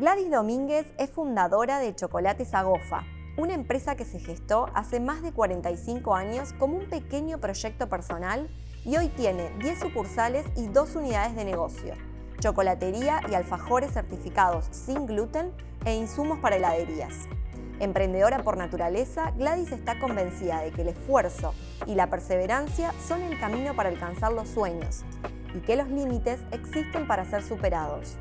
Gladys Domínguez es fundadora de Chocolates Agofa, una empresa que se gestó hace más de 45 años como un pequeño proyecto personal y hoy tiene 10 sucursales y 2 unidades de negocio, chocolatería y alfajores certificados sin gluten e insumos para heladerías. Emprendedora por naturaleza, Gladys está convencida de que el esfuerzo y la perseverancia son el camino para alcanzar los sueños y que los límites existen para ser superados.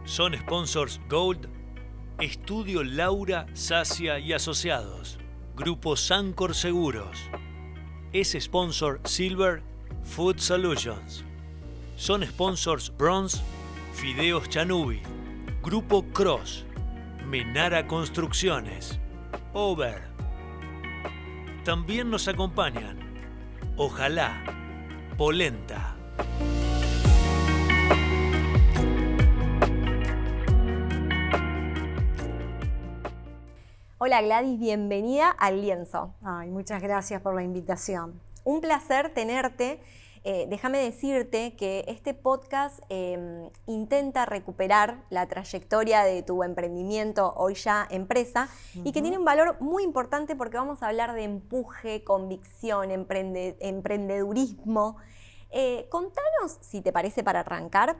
Son sponsors Gold, Estudio Laura, Sacia y Asociados, Grupo Sancor Seguros. Es sponsor Silver, Food Solutions. Son sponsors Bronze, Fideos Chanubi, Grupo Cross, Menara Construcciones, Over. También nos acompañan Ojalá, Polenta. Hola Gladys, bienvenida al Lienzo. Ay, muchas gracias por la invitación. Un placer tenerte. Déjame decirte que este podcast intenta recuperar la trayectoria de tu emprendimiento, hoy ya empresa, y que tiene un valor muy importante porque vamos a hablar de empuje, convicción, emprendedurismo. Contanos, si te parece para arrancar,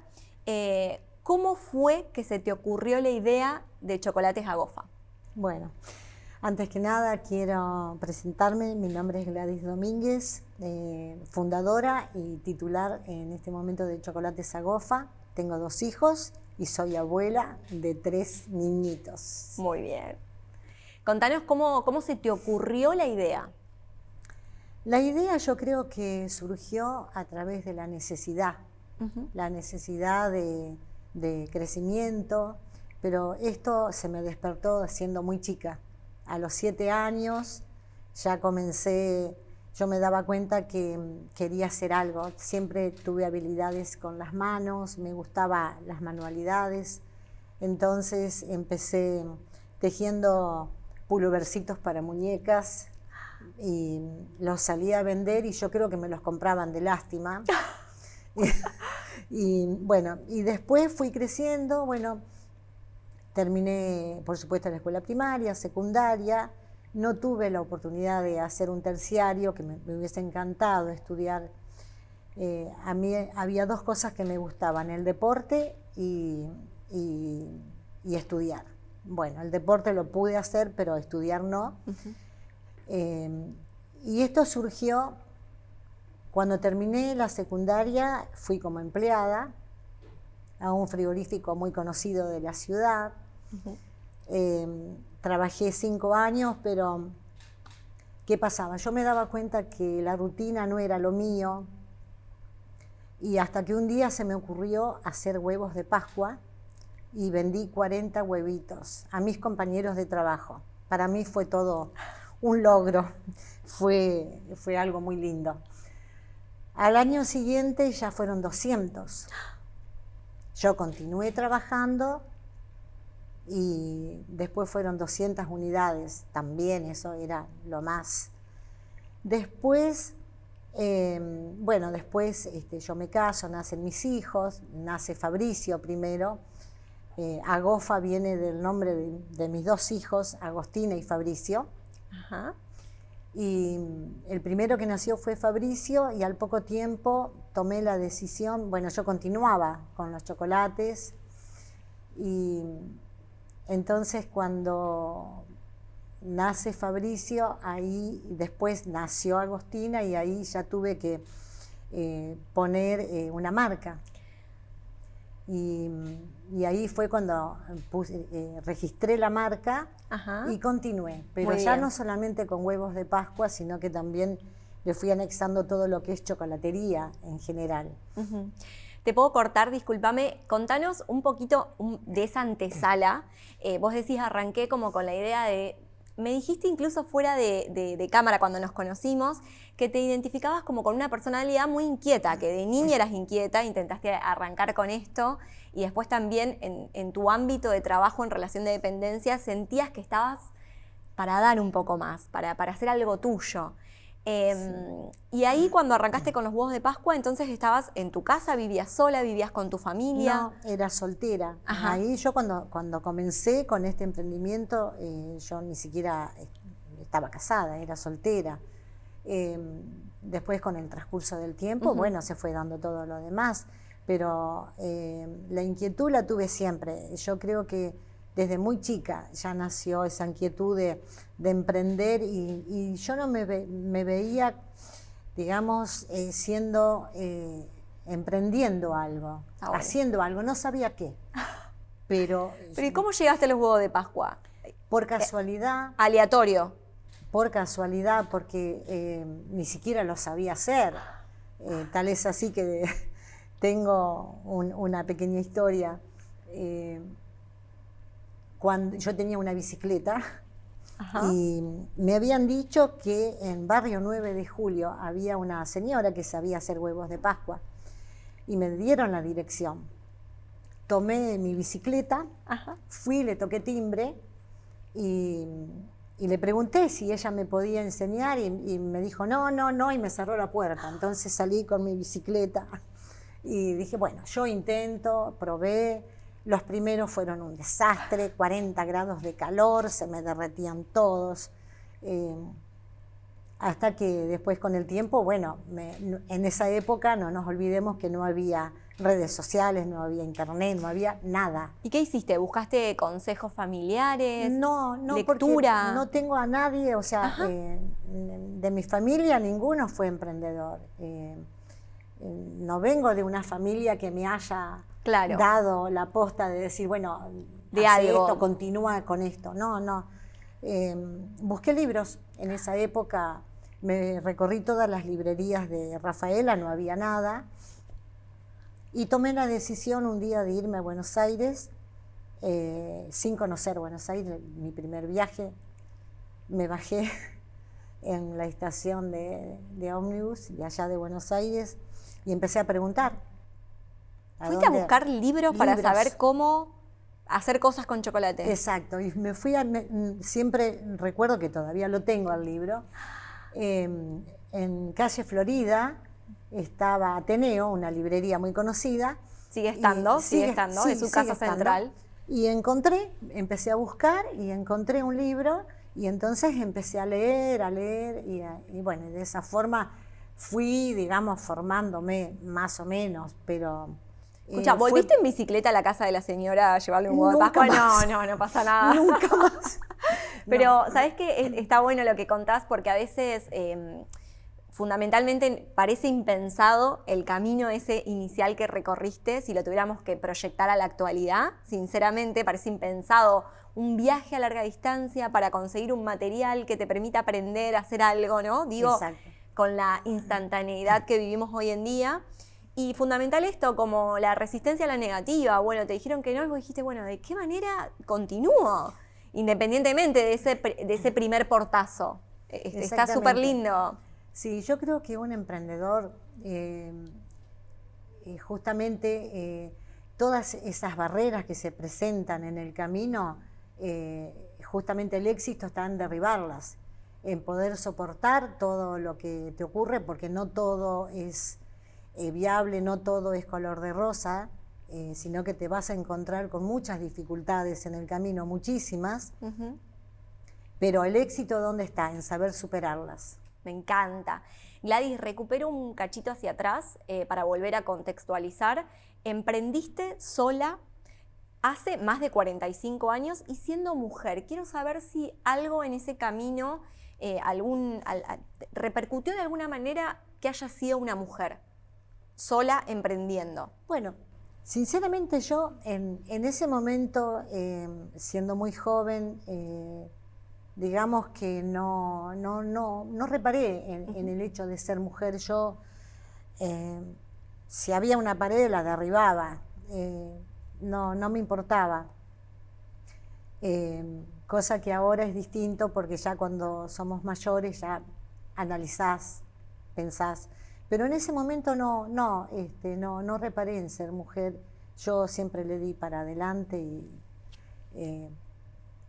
¿cómo fue que se te ocurrió la idea de Chocolates Agofa? Bueno, antes que nada quiero presentarme. Mi nombre es Gladys Domínguez, fundadora y titular en este momento de Chocolates Agofa. Tengo 2 hijos y soy abuela de 3 niñitos. Muy bien. Contanos cómo se te ocurrió la idea. La idea yo creo que surgió a través de la necesidad, la necesidad de crecimiento. Pero esto se me despertó siendo muy chica. A los 7 años ya comencé, yo me daba cuenta que quería hacer algo. Siempre tuve habilidades con las manos, me gustaban las manualidades. Entonces empecé tejiendo pullovercitos para muñecas y los salía a vender y yo creo que me los compraban de lástima. y después fui creciendo, terminé, por supuesto, la escuela primaria, secundaria. No tuve la oportunidad de hacer un terciario, que me hubiese encantado estudiar. A mí había 2 cosas que me gustaban, el deporte y estudiar. Bueno, el deporte lo pude hacer, pero estudiar no. Y esto surgió cuando terminé la secundaria, fui como empleada a un frigorífico muy conocido de la ciudad. Trabajé 5 años, pero ¿qué pasaba? Yo me daba cuenta que la rutina no era lo mío y hasta que un día se me ocurrió hacer huevos de Pascua y vendí 40 huevitos a mis compañeros de trabajo. Para mí fue todo un logro, fue algo muy lindo. Al año siguiente ya fueron 200. Yo continué trabajando y después fueron 200 unidades, también eso era lo más. Después, yo me caso, nacen mis hijos, nace Fabricio primero. Agofa viene del nombre de mis 2 hijos, Agostina y Fabricio. Ajá. Y el primero que nació fue Fabricio y al poco tiempo tomé la decisión, yo continuaba con los chocolates y entonces cuando nace Fabricio, ahí después nació Agostina y ahí ya tuve que poner una marca. Y ahí fue cuando registré la marca. Ajá. Y continué, pero Muy ya bien. no solamente con huevos de Pascua, sino que también le fui anexando todo lo que es chocolatería en general. Te puedo cortar, discúlpame, contanos un poquito de esa antesala. Vos decís, arranqué como con la idea de Me dijiste incluso fuera de cámara cuando nos conocimos que te identificabas como con una personalidad muy inquieta, que de niña eras inquieta, intentaste arrancar con esto y después también en tu ámbito de trabajo en relación de dependencia sentías que estabas para dar un poco más, para hacer algo tuyo. Y ahí cuando arrancaste con los huevos de Pascua, entonces estabas en tu casa, vivías sola, vivías con tu familia. No, era soltera. Ajá. Ahí yo cuando comencé con este emprendimiento, yo ni siquiera estaba casada, era soltera. Después con el transcurso del tiempo, bueno, se fue dando todo lo demás, pero la inquietud la tuve siempre. Yo creo que desde muy chica ya nació esa inquietud de emprender y yo no me veía, digamos, emprendiendo algo, bueno. haciendo algo, no sabía qué. Pero ¿y cómo llegaste a los huevos de Pascua? por casualidad. Aleatorio. Por casualidad, porque ni siquiera lo sabía hacer. Tal es así que tengo una pequeña historia. Cuando yo tenía una bicicleta, ajá, y me habían dicho que en Barrio 9 de Julio había una señora que sabía hacer huevos de Pascua y me dieron la dirección. Tomé mi bicicleta, ajá, fui, le toqué timbre y le pregunté si ella me podía enseñar y me dijo no, y me cerró la puerta. Entonces salí con mi bicicleta y dije, bueno, yo intento, probé. Los primeros fueron un desastre, 40 grados de calor, se me derretían todos. Hasta que después con el tiempo, bueno, en esa época no nos olvidemos que no había redes sociales, no había internet, no había nada. ¿Y qué hiciste? ¿Buscaste consejos familiares? No, lectura. Porque no tengo a nadie, o sea, de mi familia ninguno fue emprendedor. No vengo de una familia que me haya dado la posta de decir, bueno, de hace algo. Esto, continúa con esto. No. Busqué libros. En esa época me recorrí todas las librerías de Rafaela, no había nada. Y tomé la decisión un día de irme a Buenos Aires, sin conocer Buenos Aires, mi primer viaje. Me bajé en la estación de ómnibus de allá de Buenos Aires y empecé a preguntar. ¿Fuiste a buscar libros para saber cómo hacer cosas con chocolate? Exacto, y me fui siempre recuerdo que todavía lo tengo al libro, en calle Florida estaba Ateneo, una librería muy conocida. ¿Sigue estando? ¿Sigue estando? Sí, es su casa central. Y empecé a buscar y encontré un libro y entonces empecé a leer y bueno, de esa forma fui, digamos, formándome más o menos, pero... Escucha, ¿volviste en bicicleta a la casa de la señora a llevarle un huevo de Pascua? No pasa nada. Nunca más. Pero, ¿sabés qué? Está bueno lo que contás porque a veces, fundamentalmente, parece impensado el camino ese inicial que recorriste, si lo tuviéramos que proyectar a la actualidad. Sinceramente, parece impensado un viaje a larga distancia para conseguir un material que te permita aprender a hacer algo, ¿no? Digo, exacto, con la instantaneidad que vivimos hoy en día. Y fundamental esto, como la resistencia a la negativa. Bueno, te dijeron que no y vos dijiste, bueno, ¿de qué manera continúo? Independientemente de ese primer portazo. Está súper lindo. Sí, yo creo que un emprendedor, justamente todas esas barreras que se presentan en el camino, justamente el éxito está en derribarlas, en poder soportar todo lo que te ocurre, porque no todo es viable, no todo es color de rosa, sino que te vas a encontrar con muchas dificultades en el camino, muchísimas, pero el éxito ¿dónde está? En saber superarlas. Me encanta. Gladys, recupero un cachito hacia atrás para volver a contextualizar. Emprendiste sola hace más de 45 años y siendo mujer. Quiero saber si algo en ese camino repercutió de alguna manera que haya sido una mujer sola emprendiendo. Bueno, sinceramente yo en ese momento, siendo muy joven, digamos que no reparé en el hecho de ser mujer. Yo, si había una pared, la derribaba, no me importaba. cosa que ahora es distinto porque ya cuando somos mayores ya analizás, pensás. Pero en ese momento no reparé en ser mujer. Yo siempre le di para adelante y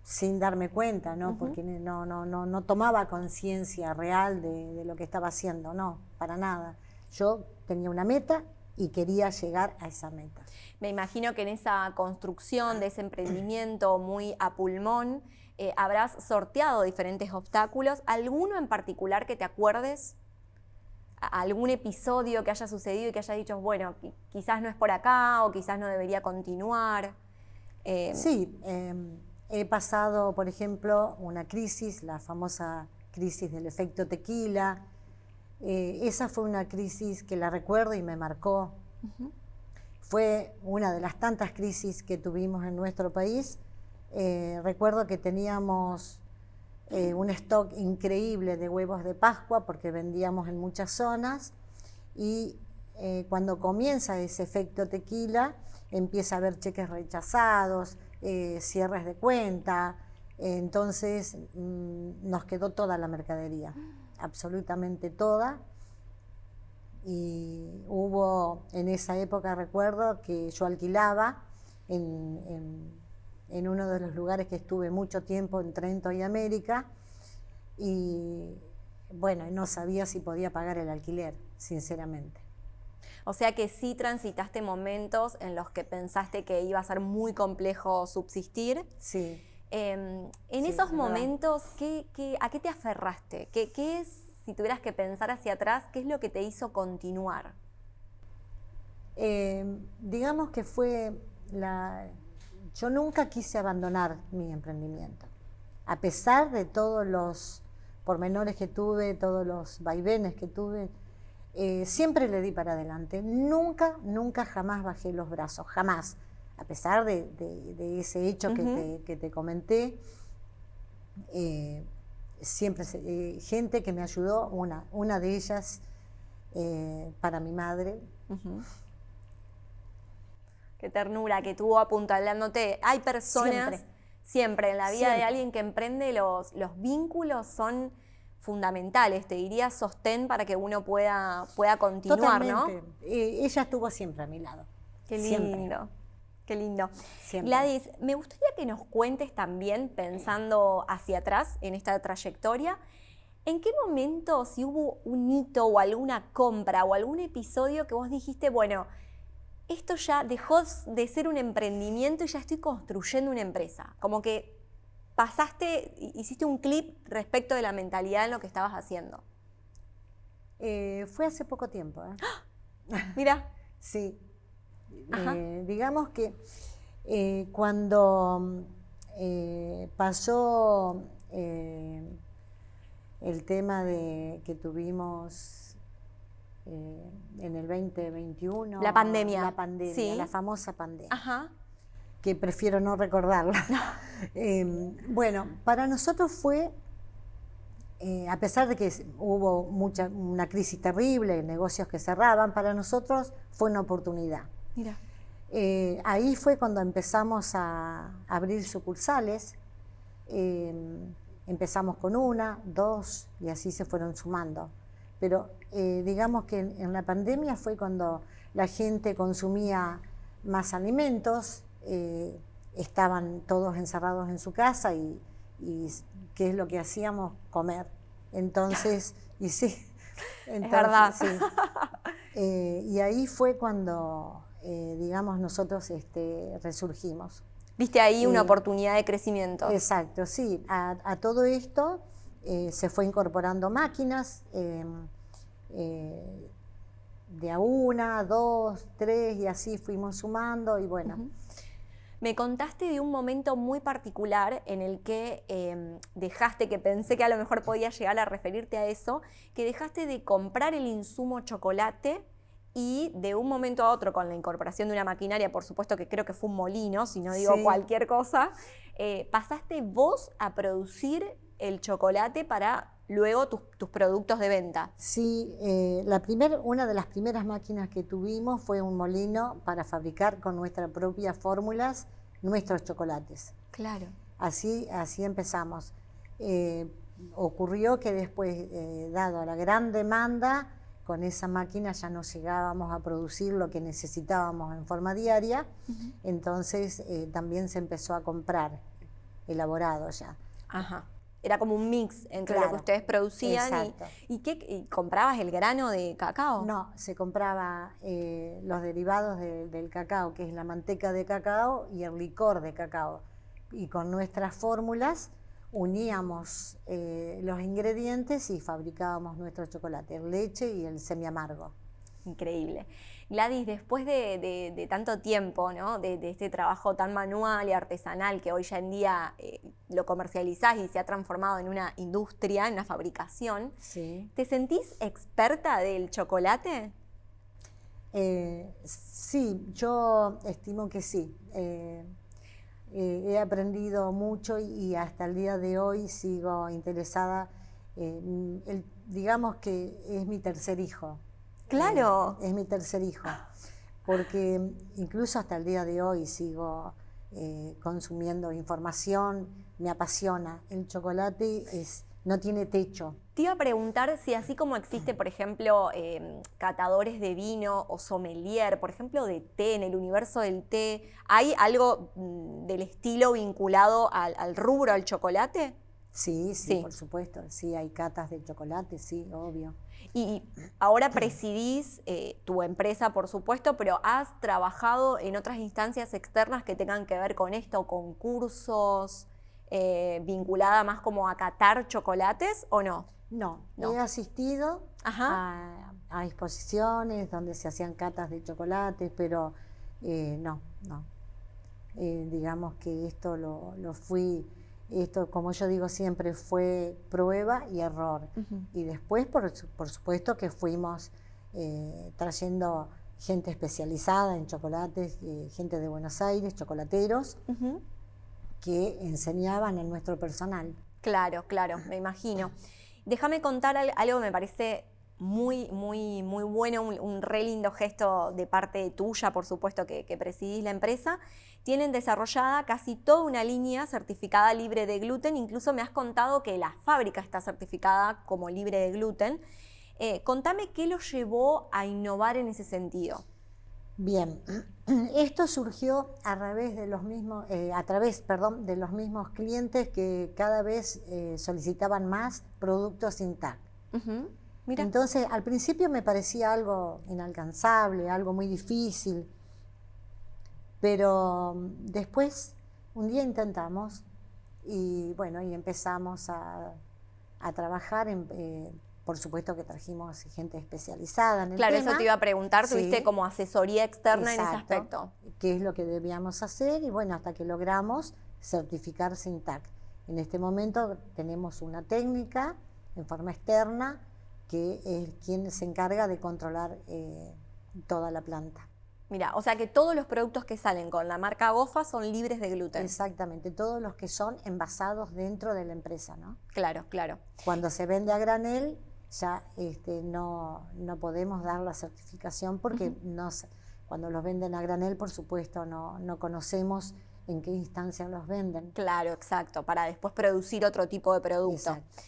sin darme cuenta, ¿no? Porque no tomaba conciencia real de lo que estaba haciendo, no, para nada. Yo tenía una meta y quería llegar a esa meta. Me imagino que en esa construcción de ese emprendimiento muy a pulmón, habrás sorteado diferentes obstáculos. ¿Alguno en particular que te acuerdes? ¿Algún episodio que haya sucedido y que haya dicho, bueno, quizás no es por acá o quizás no debería continuar? Sí, he pasado, por ejemplo, una crisis, la famosa crisis del efecto tequila. Esa fue una crisis que la recuerdo y me marcó. Uh-huh. Fue una de las tantas crisis que tuvimos en nuestro país. Recuerdo que teníamos un stock increíble de huevos de Pascua porque vendíamos en muchas zonas y cuando comienza ese efecto tequila empieza a haber cheques rechazados, cierres de cuenta, entonces nos quedó toda la mercadería, absolutamente toda. Y hubo en esa época, recuerdo que yo alquilaba en uno de los lugares que estuve mucho tiempo, en Trento y América, y bueno, no sabía si podía pagar el alquiler, sinceramente. O sea que sí transitaste momentos en los que pensaste que iba a ser muy complejo subsistir. Sí. En esos momentos, ¿a qué te aferraste? ¿Qué es, si tuvieras que pensar hacia atrás, qué es lo que te hizo continuar? Digamos que yo nunca quise abandonar mi emprendimiento. A pesar de todos los pormenores que tuve, todos los vaivenes que tuve, siempre le di para adelante. Nunca jamás bajé los brazos, jamás. A pesar de ese hecho que te comenté, siempre gente que me ayudó, una de ellas para mi madre. Uh-huh. Qué ternura que tuvo apuntalándote. Hay personas siempre en la vida de alguien que emprende, los vínculos son fundamentales, te diría sostén para que uno pueda continuar. Totalmente. ¿No? Ella estuvo siempre a mi lado. Qué lindo. Siempre. Qué lindo. Siempre. Gladys, me gustaría que nos cuentes también, pensando hacia atrás en esta trayectoria, ¿en qué momento, si hubo un hito o alguna compra o algún episodio que vos dijiste, bueno, esto ya dejó de ser un emprendimiento y ya estoy construyendo una empresa? Como que hiciste un clip respecto de la mentalidad en lo que estabas haciendo. Fue hace poco tiempo. Mira. Sí. Digamos que cuando pasó el tema que tuvimos en el 2021. La pandemia. La pandemia, sí. La famosa pandemia. Ajá. Que prefiero no recordarla. Bueno, para nosotros fue, a pesar de que hubo una crisis terrible, negocios que cerraban, para nosotros fue una oportunidad. Mira. Ahí fue cuando empezamos a abrir sucursales. Empezamos con 1, 2 y así se fueron sumando. Pero digamos que en la pandemia fue cuando la gente consumía más alimentos, estaban todos encerrados en su casa y ¿qué es lo que hacíamos? Comer. Entonces, y sí. Entonces, es verdad. Sí. Y ahí fue cuando, digamos, nosotros resurgimos. ¿Viste ahí una oportunidad de crecimiento? Exacto, sí. A todo esto se fue incorporando máquinas, de a 1, 2, 3 y así fuimos sumando y bueno. Uh-huh. Me contaste de un momento muy particular en el que dejaste, que pensé que a lo mejor podía llegar a referirte a eso, que dejaste de comprar el insumo chocolate y de un momento a otro, con la incorporación de una maquinaria, por supuesto que creo que fue un molino, si no digo cualquier cosa, pasaste vos a producir el chocolate para luego tus productos de venta. Sí, una de las primeras máquinas que tuvimos fue un molino para fabricar con nuestras propias fórmulas nuestros chocolates. Claro. Así empezamos. Ocurrió que después, dado a la gran demanda, con esa máquina ya no llegábamos a producir lo que necesitábamos en forma diaria, entonces también se empezó a comprar elaborado ya. Ajá. Era como un mix entre lo Claro, que ustedes producían exacto. y comprabas el grano de cacao. No, se compraba los derivados del cacao, que es la manteca de cacao y el licor de cacao. Y con nuestras fórmulas uníamos los ingredientes y fabricábamos nuestro chocolate, el leche y el semiamargo. Increíble. Gladys, después de tanto tiempo, ¿no? de este trabajo tan manual y artesanal que hoy ya en día lo comercializás y se ha transformado en una industria, en una fabricación, Sí. ¿te sentís experta del chocolate? Sí, yo estimo que sí. He aprendido mucho y hasta el día de hoy sigo interesada. Digamos que es mi tercer hijo. Claro. Es mi tercer hijo, porque incluso hasta el día de hoy sigo consumiendo información, me apasiona. El chocolate no tiene techo. Te iba a preguntar si así como existe, por ejemplo, catadores de vino o sommelier, por ejemplo, de té, en el universo del té, ¿hay algo del estilo vinculado al rubro, al chocolate? Sí, Sí. por supuesto. Sí, hay catas de chocolate, sí, obvio. Y ahora presidís tu empresa, por supuesto, pero ¿has trabajado en otras instancias externas que tengan que ver con esto, con cursos, vinculada más como a catar chocolates o no? No, No. he asistido Ajá. a exposiciones donde se hacían catas de chocolates, pero no. Digamos que esto lo fui, esto como yo digo siempre, fue prueba y error. Y después, por supuesto, que fuimos trayendo gente especializada en chocolates, gente de Buenos Aires, chocolateros, que enseñaban a nuestro personal. Claro, me imagino. Déjame contar algo que me parece muy bueno, un re lindo gesto de parte tuya, por supuesto, que presidís la empresa. Tienen desarrollada casi toda una línea certificada libre de gluten, incluso me has contado que la fábrica está certificada como libre de gluten. Contame qué los llevó a innovar en ese sentido. Bien, esto surgió a través de los mismos, de los mismos clientes que cada vez solicitaban más productos Intact. Mira. Entonces, al principio me parecía algo inalcanzable, algo muy difícil, pero después un día intentamos y bueno, y empezamos a trabajar por supuesto que trajimos gente especializada en el tema. Claro, eso te iba a preguntar, tuviste Sí. como asesoría externa en ese Exacto. aspecto. ¿Qué es lo que debíamos hacer? Y bueno, hasta que logramos certificar Intact. En este momento tenemos una técnica en forma externa que es quien se encarga de controlar toda la planta. Mira, o sea que todos los productos que salen con la marca Gofa son libres de gluten. Exactamente, todos los que son envasados dentro de la empresa, ¿no? Claro. Cuando se vende a granel, ya no podemos dar la certificación porque cuando los venden a granel, por supuesto, no conocemos en qué instancia los venden. Claro, exacto, para después producir otro tipo de producto. Exacto.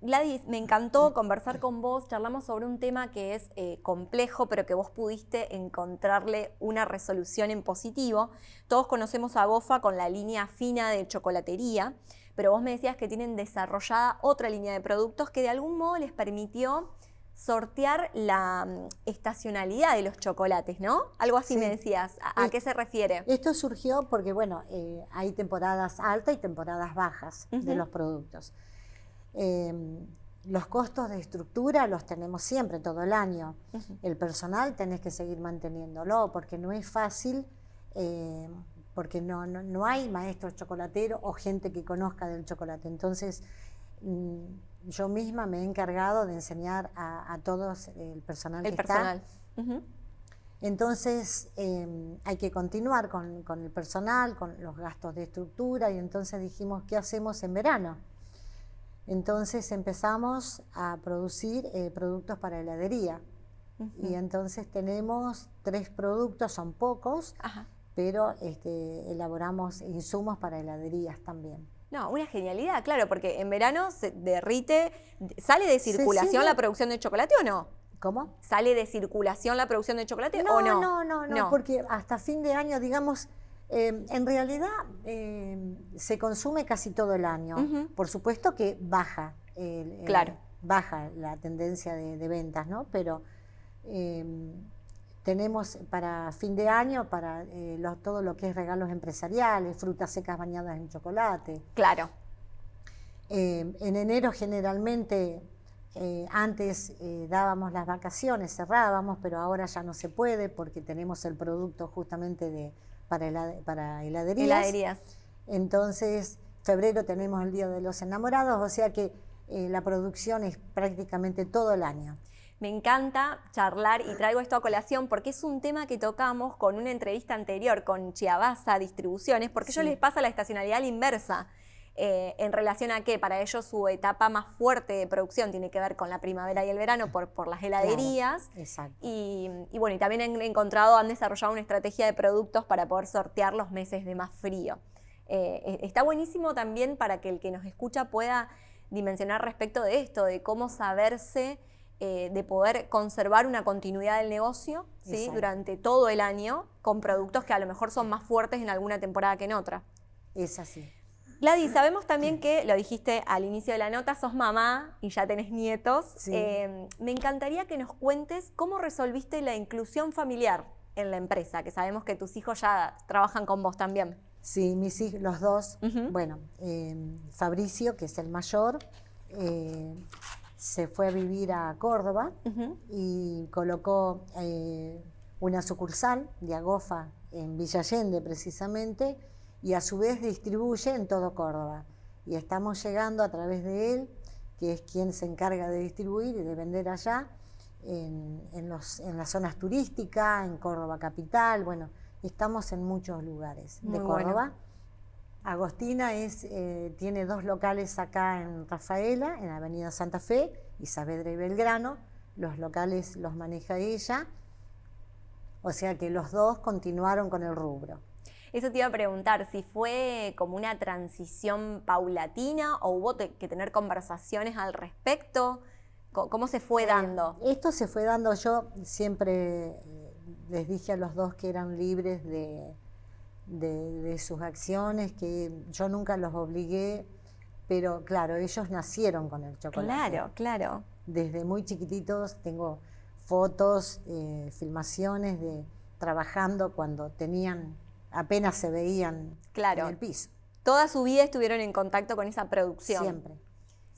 Gladys, me encantó conversar con vos, charlamos sobre un tema que es complejo, pero que vos pudiste encontrarle una resolución en positivo. Todos conocemos a Gofa con la línea fina de chocolatería, pero vos me decías que tienen desarrollada otra línea de productos que de algún modo les permitió sortear la estacionalidad de los chocolates, ¿no? Algo así Sí. me decías. ¿A qué se refiere? Esto surgió porque, bueno, hay temporadas altas y temporadas bajas de los productos. Los costos de estructura los tenemos siempre, todo el año. El personal tenés que seguir manteniéndolo porque no es fácil, porque no hay maestros chocolateros o gente que conozca del chocolate. Entonces, yo misma me he encargado de enseñar a todos el personal que está. Entonces, hay que continuar con el personal, con los gastos de estructura, y entonces dijimos, ¿qué hacemos en verano? Entonces empezamos a producir productos para heladería. Y entonces tenemos 3 productos, son pocos, pero elaboramos insumos para heladerías también. No, una genialidad, claro, porque en verano se derrite, ¿sale de circulación la producción de chocolate o no? ¿Cómo? ¿Sale de circulación la producción de chocolate o no? No, porque hasta fin de año, digamos, en realidad se consume casi todo el año. Por supuesto que baja, claro. Baja la tendencia de ventas, ¿no? Pero tenemos para fin de año, para todo lo que es regalos empresariales, frutas secas bañadas en chocolate. Claro. En enero generalmente, antes dábamos las vacaciones, cerrábamos, pero ahora ya no se puede porque tenemos el producto justamente para heladerías. Heladerías. Entonces, febrero tenemos el Día de los Enamorados, o sea que la producción es prácticamente todo el año. Me encanta charlar y traigo esto a colación porque es un tema que tocamos con una entrevista anterior con Chiavasa Distribuciones, porque a ellos les pasa la estacionalidad a la inversa. En relación a que para ellos su etapa más fuerte de producción tiene que ver con la primavera y el verano por las heladerías. Claro, exacto. Y bueno, y también han desarrollado una estrategia de productos para poder sortear los meses de más frío. Está buenísimo también para que el que nos escucha pueda dimensionar respecto de esto, de cómo saberse, de poder conservar una continuidad del negocio, ¿sí? Durante todo el año, con productos que a lo mejor son más fuertes en alguna temporada que en otra. Es así. Gladys, sabemos también que, lo dijiste al inicio de la nota, sos mamá y ya tenés nietos. Sí. Me encantaría que nos cuentes cómo resolviste la inclusión familiar en la empresa, que sabemos que tus hijos ya trabajan con vos también. Sí, mis hijos, los dos. Bueno, Fabricio, que es el mayor, se fue a vivir a Córdoba y colocó una sucursal de Agofa en Villa Allende precisamente, y a su vez distribuye en todo Córdoba. Y estamos llegando a través de él, que es quien se encarga de distribuir y de vender allá, en las zonas turísticas, en Córdoba capital, bueno, estamos en muchos lugares de Córdoba. Bueno. Agostina tiene 2 locales acá en Rafaela, en Avenida Santa Fe, y Saavedra y Belgrano. Los locales los maneja ella, o sea que los dos continuaron con el rubro. Eso te iba a preguntar, si fue como una transición paulatina o hubo que tener conversaciones al respecto. ¿Cómo se fue dando? Esto se fue dando, yo siempre les dije a los dos que eran libres de sus acciones, que yo nunca los obligué, pero claro, ellos nacieron con el chocolate. Claro, claro. Desde muy chiquititos tengo fotos, filmaciones de trabajando cuando apenas se veían en el piso. Toda su vida estuvieron en contacto con esa producción. Siempre.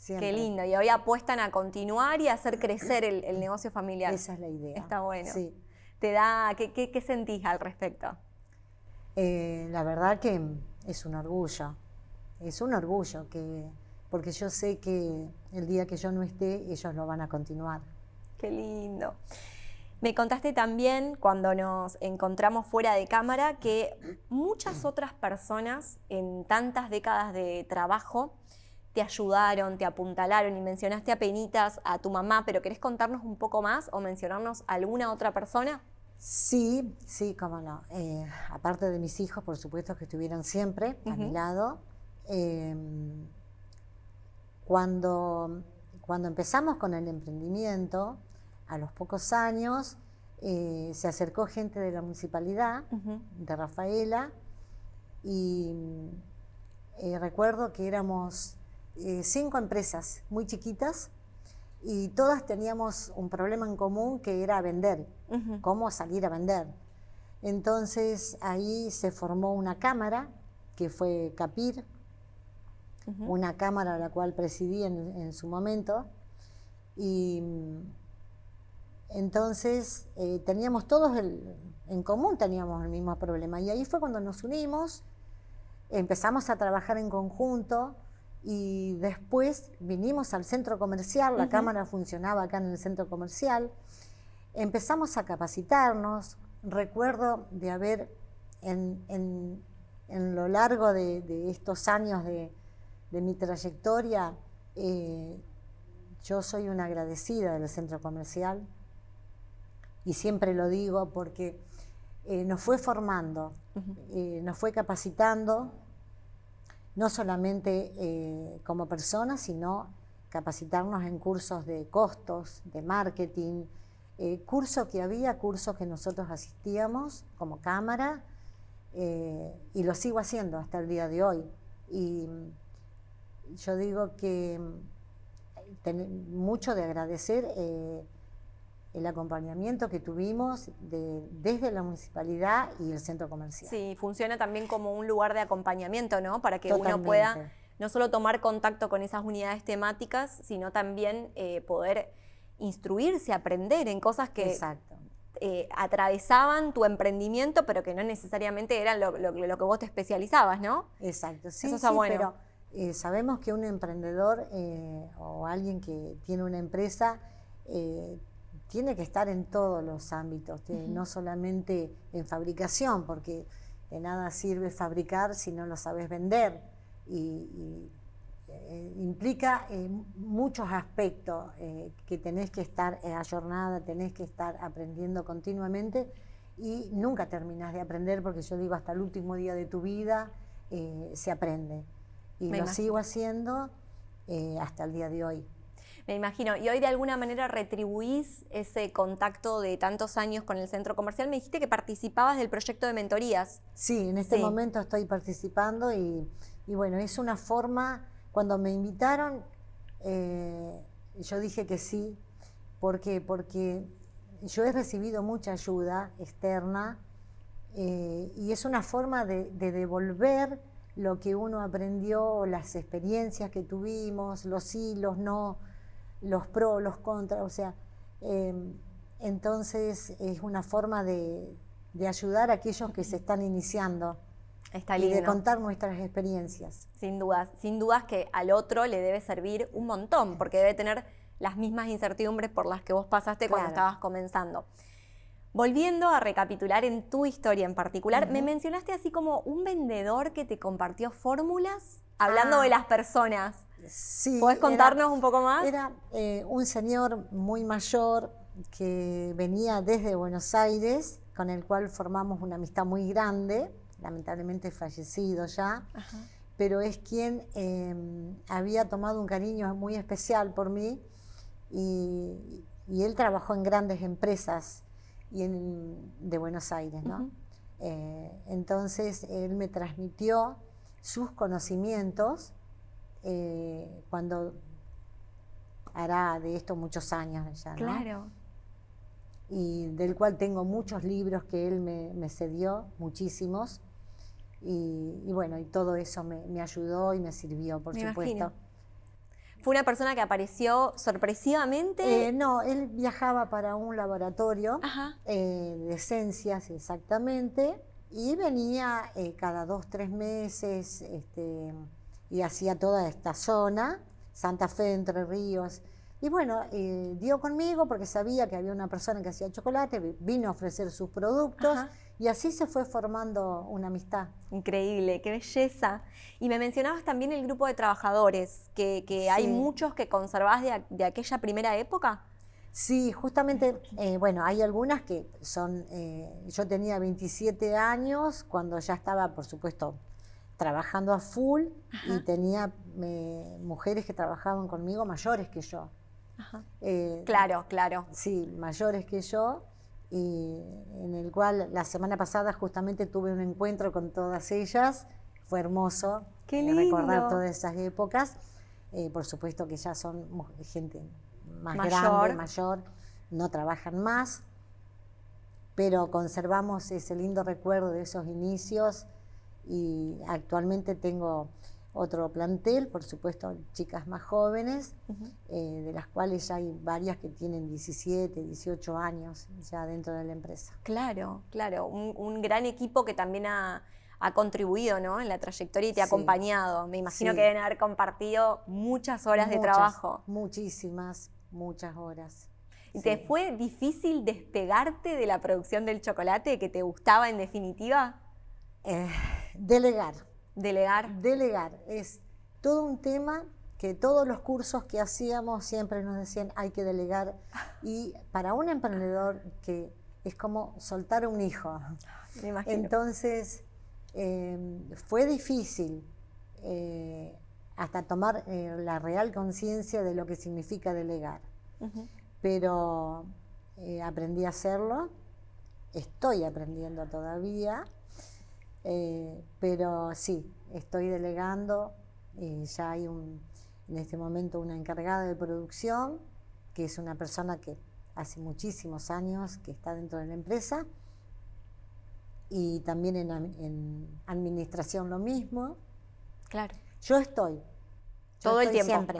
Qué lindo. Y hoy apuestan a continuar y a hacer crecer el negocio familiar. Esa es la idea. Está bueno. Sí. ¿Qué sentís al respecto? La verdad que es un orgullo. Es un orgullo, porque yo sé que el día que yo no esté, ellos lo van a continuar. Qué lindo. Me contaste también, cuando nos encontramos fuera de cámara, que muchas otras personas en tantas décadas de trabajo te ayudaron, te apuntalaron, y mencionaste apenitas a tu mamá, pero ¿querés contarnos un poco más o mencionarnos a alguna otra persona? Sí, cómo no. Aparte de mis hijos, por supuesto que estuvieron siempre a mi lado. Cuando empezamos con el emprendimiento, a los pocos años, se acercó gente de la municipalidad de Rafaela, y recuerdo que éramos 5 empresas muy chiquitas, y todas teníamos un problema en común, que era vender, cómo salir a vender. Entonces ahí se formó una cámara, que fue CAPIR, una cámara a la cual presidí en su momento, y entonces teníamos todos en común, teníamos el mismo problema, y ahí fue cuando nos unimos, empezamos a trabajar en conjunto, y después vinimos al centro comercial, la cámara funcionaba acá en el centro comercial, empezamos a capacitarnos. Recuerdo de haber, en lo largo de estos años de mi trayectoria, yo soy una agradecida del centro comercial, y siempre lo digo porque nos fue formando, nos fue capacitando, no solamente como personas, sino capacitarnos en cursos de costos, de marketing, cursos que nosotros asistíamos como cámara, y lo sigo haciendo hasta el día de hoy. Y yo digo que mucho de agradecer el acompañamiento que tuvimos desde la municipalidad y el centro comercial. Sí, funciona también como un lugar de acompañamiento, ¿no? Para que Totalmente. uno pueda no solo tomar contacto con esas unidades temáticas, sino también poder instruirse, aprender en cosas que Exacto. Atravesaban tu emprendimiento, pero que no necesariamente eran lo que vos te especializabas, ¿no? Exacto, sí, Eso está bueno. Pero sabemos que un emprendedor o alguien que tiene una empresa tiene que estar en todos los ámbitos, no solamente en fabricación, porque de nada sirve fabricar si no lo sabes vender, y implica muchos aspectos que tenés que estar ayornada, tenés que estar aprendiendo continuamente, y nunca terminás de aprender, porque yo digo, hasta el último día de tu vida se aprende, y lo sigo haciendo hasta el día de hoy. Me imagino. ¿Y hoy de alguna manera retribuís ese contacto de tantos años con el centro comercial? Me dijiste que participabas del proyecto de mentorías. Sí, en este momento estoy participando, y bueno, es una forma. Cuando me invitaron, yo dije que sí. ¿Por qué? Porque yo he recibido mucha ayuda externa, y es una forma de devolver lo que uno aprendió, las experiencias que tuvimos, los sí, los no, los pros, los contras, o sea, entonces es una forma de ayudar a aquellos que se están iniciando. Está y lindo. de contar nuestras experiencias. Sin dudas que al otro le debe servir un montón, porque debe tener las mismas incertidumbres por las que vos pasaste cuando estabas comenzando. Volviendo a recapitular en tu historia en particular, me mencionaste así como un vendedor que te compartió fórmulas, hablando de las personas. Sí. ¿Podés contarnos un poco más? Era un señor muy mayor que venía desde Buenos Aires, con el cual formamos una amistad muy grande, lamentablemente fallecido ya, pero es quien había tomado un cariño muy especial por mí, y él trabajó en grandes empresas de Buenos Aires, ¿no? Entonces él me transmitió sus conocimientos cuando hará de esto muchos años ya, ¿no? Claro. Y del cual tengo muchos libros que él me cedió, muchísimos, y bueno, y todo eso me ayudó y me sirvió, por supuesto. Imagino. ¿Fue una persona que apareció sorpresivamente? No, él viajaba para un laboratorio de esencias exactamente, y venía cada 2 o 3 meses, y hacía toda esta zona, Santa Fe, Entre Ríos. Y bueno, dio conmigo porque sabía que había una persona que hacía chocolate, vino a ofrecer sus productos, y así se fue formando una amistad. Increíble, qué belleza. Y me mencionabas también el grupo de trabajadores, que hay muchos que conservás de aquella primera época. Sí, justamente, bueno, hay algunas que son, yo tenía 27 años cuando ya estaba, por supuesto, trabajando a full, y tenía mujeres que trabajaban conmigo mayores que yo. Claro. Sí, mayores que yo, y en el cual la semana pasada justamente tuve un encuentro con todas ellas. Fue hermoso. Qué lindo. Recordar todas esas épocas. Por supuesto que ya son gente más grande, mayor, no trabajan más, pero conservamos ese lindo recuerdo de esos inicios, y actualmente tengo otro plantel, por supuesto, chicas más jóvenes, de las cuales ya hay varias que tienen 17, 18 años ya dentro de la empresa. Claro, un gran equipo que también ha contribuido, ¿no?, en la trayectoria y te ha acompañado. Me imagino que deben haber compartido muchas horas de trabajo. Muchísimas, muchas horas. ¿Y te fue difícil despegarte de la producción del chocolate que te gustaba en definitiva? Delegar. Delegar Es todo un tema que todos los cursos que hacíamos siempre nos decían: hay que delegar. Y para un emprendedor que es como soltar un hijo. Me imagino. Entonces, fue difícil hasta tomar la real conciencia de lo que significa delegar. Pero aprendí a hacerlo, estoy aprendiendo todavía, pero sí, estoy delegando. Ya hay en este momento una encargada de producción, que es una persona que hace muchísimos años que está dentro de la empresa, y también en administración lo mismo. Claro. Yo estoy. Todo el tiempo. Siempre.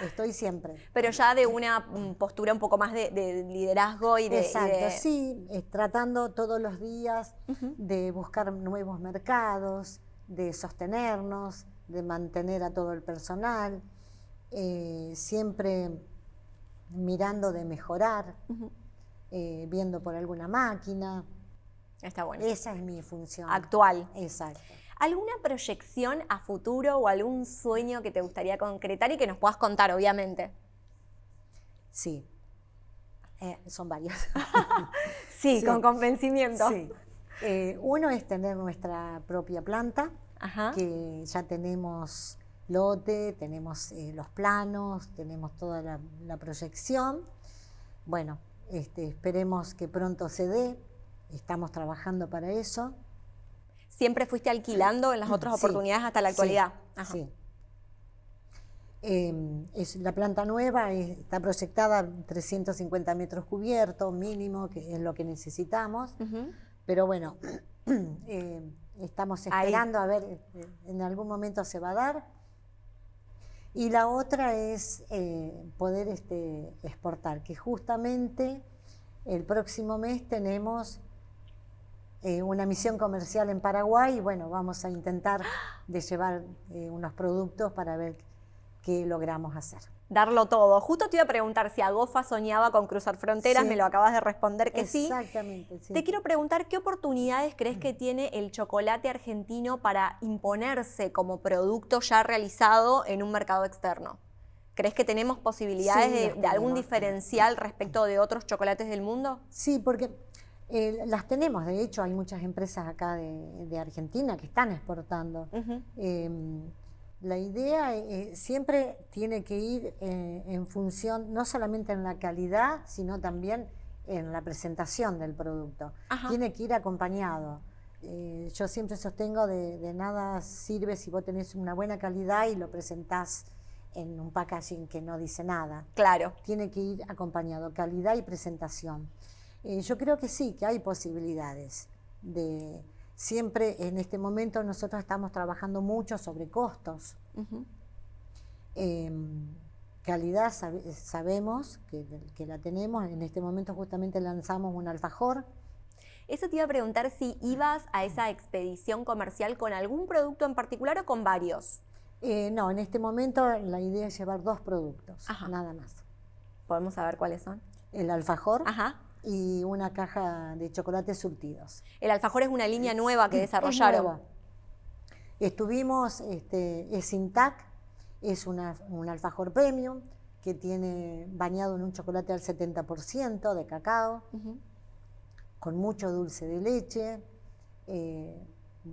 Estoy siempre. Pero ya de una postura un poco más de liderazgo y de... Exacto, sí, tratando todos los días de buscar nuevos mercados, de sostenernos, de mantener a todo el personal, siempre mirando de mejorar, viendo por alguna máquina. Está bueno. Esa es mi función. Actual. Exacto. ¿Alguna proyección a futuro o algún sueño que te gustaría concretar y que nos puedas contar, obviamente? Sí, son varios. Sí, con convencimiento. Sí. Uno es tener nuestra propia planta, que ya tenemos lote, tenemos los planos, tenemos toda la proyección. Bueno, esperemos que pronto se dé, estamos trabajando para eso. ¿Siempre fuiste alquilando en las otras oportunidades hasta la actualidad? Sí. La planta nueva está proyectada a 350 metros cubiertos mínimo, que es lo que necesitamos. Pero bueno, estamos esperando a ver, en algún momento se va a dar. Y la otra es poder exportar, que justamente el próximo mes tenemos una misión comercial en Paraguay, y bueno, vamos a intentar de llevar unos productos para ver qué logramos hacer. Darlo todo. Justo te iba a preguntar si Agofa soñaba con cruzar fronteras, me lo acabas de responder que sí. Exactamente, sí. Te quiero preguntar, ¿qué oportunidades crees que tiene el chocolate argentino para imponerse como producto ya realizado en un mercado externo? ¿Crees que tenemos posibilidades de algún diferencial respecto de otros chocolates del mundo? Sí, porque las tenemos. De hecho, hay muchas empresas acá de Argentina que están exportando. La idea siempre tiene que ir en función, no solamente en la calidad, sino también en la presentación del producto. Tiene que ir acompañado. Yo siempre sostengo de nada sirve si vos tenés una buena calidad y lo presentás en un packaging que no dice nada. Claro. Tiene que ir acompañado, calidad y presentación. Yo creo que sí, que hay posibilidades de... Siempre en este momento nosotros estamos trabajando mucho sobre costos. Calidad sabemos que la tenemos. En este momento justamente lanzamos un alfajor. Eso te iba a preguntar si ibas a esa expedición comercial con algún producto en particular o con varios. No, en este momento la idea es llevar 2 productos, nada más. ¿Podemos saber cuáles son? El alfajor. Y una caja de chocolates surtidos. El alfajor es una línea nueva que desarrollaron. Es nueva. Estuvimos, es Intac, es un alfajor premium que tiene bañado en un chocolate al 70% de cacao, con mucho dulce de leche.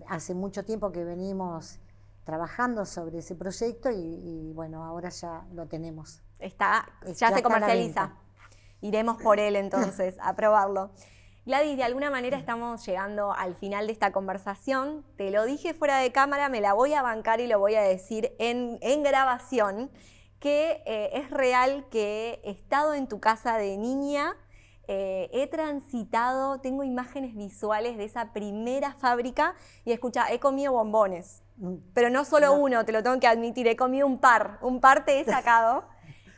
Hace mucho tiempo que venimos trabajando sobre ese proyecto y bueno, ahora ya lo tenemos. Ya se comercializa. Iremos por él entonces, a probarlo. Gladys, de alguna manera estamos llegando al final de esta conversación. Te lo dije fuera de cámara, me la voy a bancar y lo voy a decir en grabación, que es real que he estado en tu casa de niña, he transitado, tengo imágenes visuales de esa primera fábrica y escucha, he comido bombones. Pero no solo uno, te lo tengo que admitir, he comido un par te he sacado.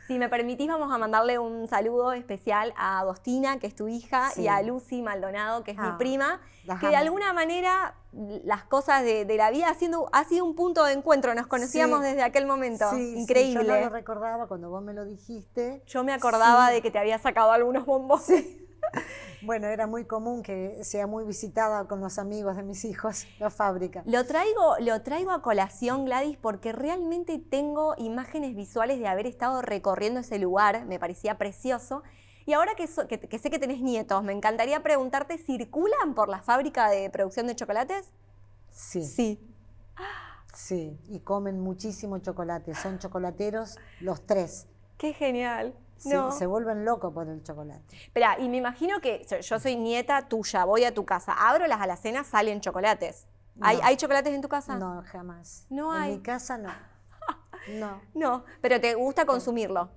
Si me permitís, vamos a mandarle un saludo especial a Agostina, que es tu hija, y a Lucy Maldonado, que es mi prima, que de alguna manera las cosas de la vida ha sido un punto de encuentro, nos conocíamos desde aquel momento, increíble. Sí, yo no lo recordaba cuando vos me lo dijiste. Yo me acordaba de que te había sacado algunos bombones. Bueno, era muy común que sea muy visitada con los amigos de mis hijos, la fábrica. Lo traigo a colación, Gladys, porque realmente tengo imágenes visuales de haber estado recorriendo ese lugar, me parecía precioso, Y ahora que sé que tenés nietos, me encantaría preguntarte, ¿circulan por la fábrica de producción de chocolates? Sí. Sí. Sí, y comen muchísimo chocolate. Son chocolateros los tres. ¡Qué genial! Sí, No. se vuelven locos por el chocolate. Espera, y me imagino que yo soy nieta tuya, voy a tu casa, abro las alacenas, salen chocolates. No. ¿Hay chocolates en tu casa? No, jamás. No hay. En mi casa no. No. No, pero te gusta consumirlo.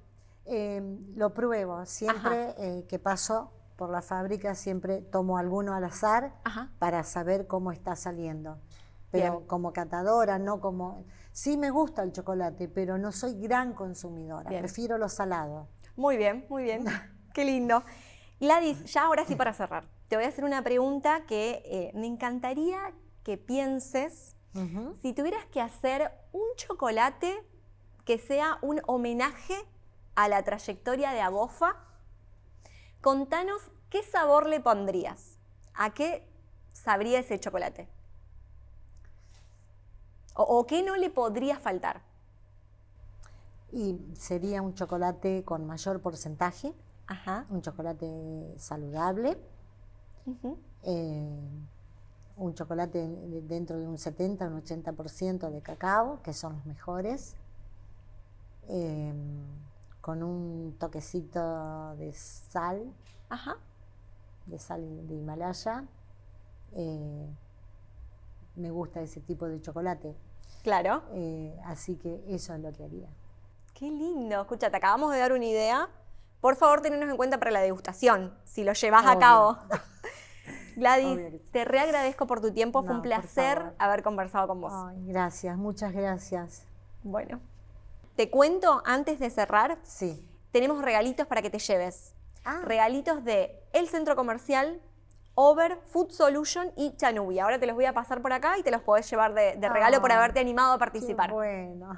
Lo pruebo. Siempre que paso por la fábrica, siempre tomo alguno al azar Ajá. para saber cómo está saliendo. Pero Bien. como catadora, no como... Sí me gusta el chocolate, pero no soy gran consumidora. Bien. Prefiero lo salado. Muy bien, muy bien. Qué lindo. Gladys, ya ahora sí para cerrar, te voy a hacer una pregunta que me encantaría que pienses. Ujú. Si tuvieras que hacer un chocolate que sea un homenaje a la trayectoria de Agofa, contanos qué sabor le pondrías. ¿A qué sabría ese chocolate? ¿O qué no le podría faltar? Y sería un chocolate con mayor porcentaje, Ajá. un chocolate saludable, Ujú. un chocolate dentro de un 70, un 80% de cacao, que son los mejores, con un toquecito de sal Ajá. de Himalaya. Me gusta ese tipo de chocolate, Claro. así que eso es lo que haría. Qué lindo. Escucha, te acabamos de dar una idea. Por favor, tenernos en cuenta para la degustación, si lo llevas a Obvio. cabo. Gladys, Obvio que sí. te reagradezco por tu tiempo. Fue No, un por placer favor. haber conversado con vos. Ay, gracias, muchas gracias. Bueno, te cuento antes de cerrar, Sí. tenemos regalitos para que te lleves. Ah. Regalitos de El Centro Comercial, Over, Food Solution y Chanubi. Ahora te los voy a pasar por acá y te los podés llevar de regalo por Ay, haberte animado a Qué participar. bueno.